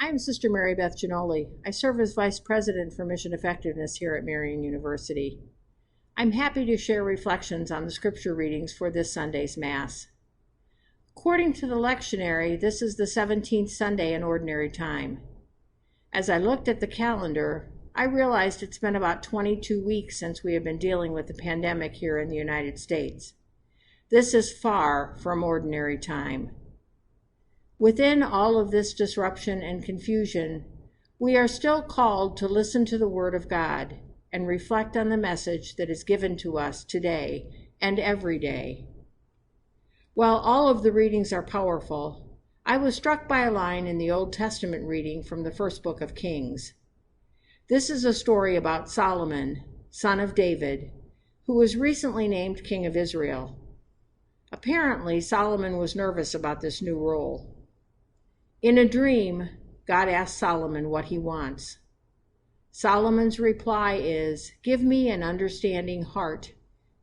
I'm Sister Mary Beth Giannoli. I serve as Vice President for Mission Effectiveness here at Marian University. I'm happy to share reflections on the scripture readings for this Sunday's Mass. According to the lectionary, this is the 17th Sunday in Ordinary Time. As I looked at the calendar, I realized it's been about 22 weeks since we have been dealing with the pandemic here in the United States. This is far from ordinary time. Within all of this disruption and confusion, we are still called to listen to the Word of God and reflect on the message that is given to us today and every day. While all of the readings are powerful, I was struck by a line in the Old Testament reading from the first book of Kings. This is a story about Solomon, son of David, who was recently named King of Israel. Apparently, Solomon was nervous about this new role. In a dream, God asks Solomon what he wants. Solomon's reply is, "Give me an understanding heart,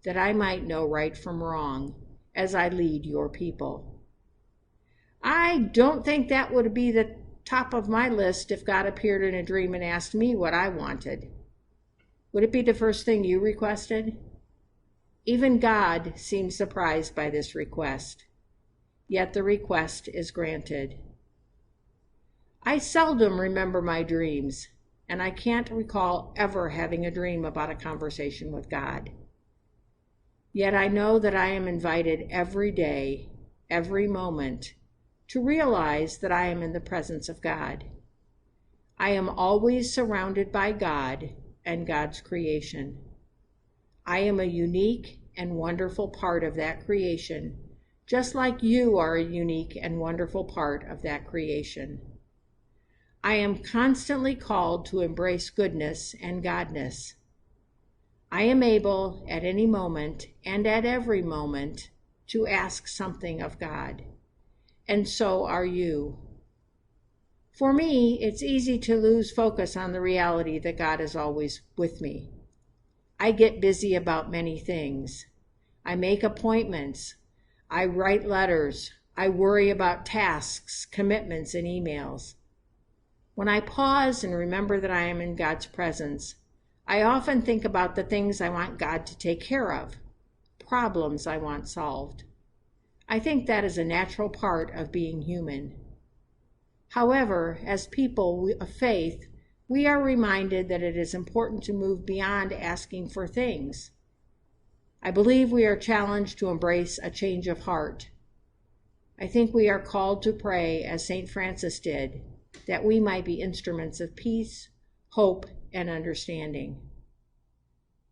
that I might know right from wrong, as I lead your people." I don't think that would be the top of my list if God appeared in a dream and asked me what I wanted. Would it be the first thing you requested? Even God seemed surprised by this request, yet the request is granted. I seldom remember my dreams, and I can't recall ever having a dream about a conversation with God. Yet I know that I am invited every day, every moment, to realize that I am in the presence of God. I am always surrounded by God and God's creation. I am a unique and wonderful part of that creation, just like you are a unique and wonderful part of that creation. I am constantly called to embrace goodness and godness. I am able at any moment and at every moment to ask something of God, and so are you. For me, it's easy to lose focus on the reality that God is always with me. I get busy about many things. I make appointments. I write letters. I worry about tasks, commitments, and emails. When I pause and remember that I am in God's presence, I often think about the things I want God to take care of, problems I want solved. I think that is a natural part of being human. However, as people of faith, we are reminded that it is important to move beyond asking for things. I believe we are challenged to embrace a change of heart. I think we are called to pray, as St. Francis did, that we might be instruments of peace, hope, and understanding.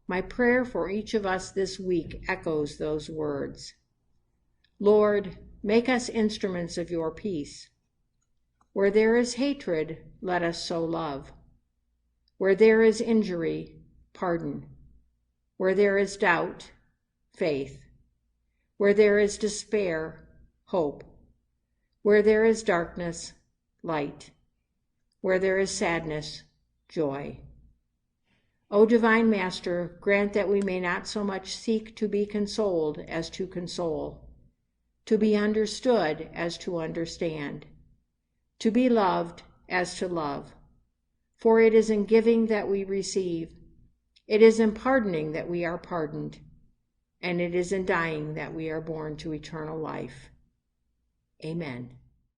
My prayer for each of us this week echoes those words. Lord, make us instruments of your peace. Where there is hatred, let us sow love. Where there is injury, pardon. Where there is doubt, faith. Where there is despair, hope. Where there is darkness, light. Where there is sadness, joy. O Divine Master, grant that we may not so much seek to be consoled as to console, to be understood as to understand, to be loved as to love. For it is in giving that we receive, it is in pardoning that we are pardoned, and it is in dying that we are born to eternal life. Amen.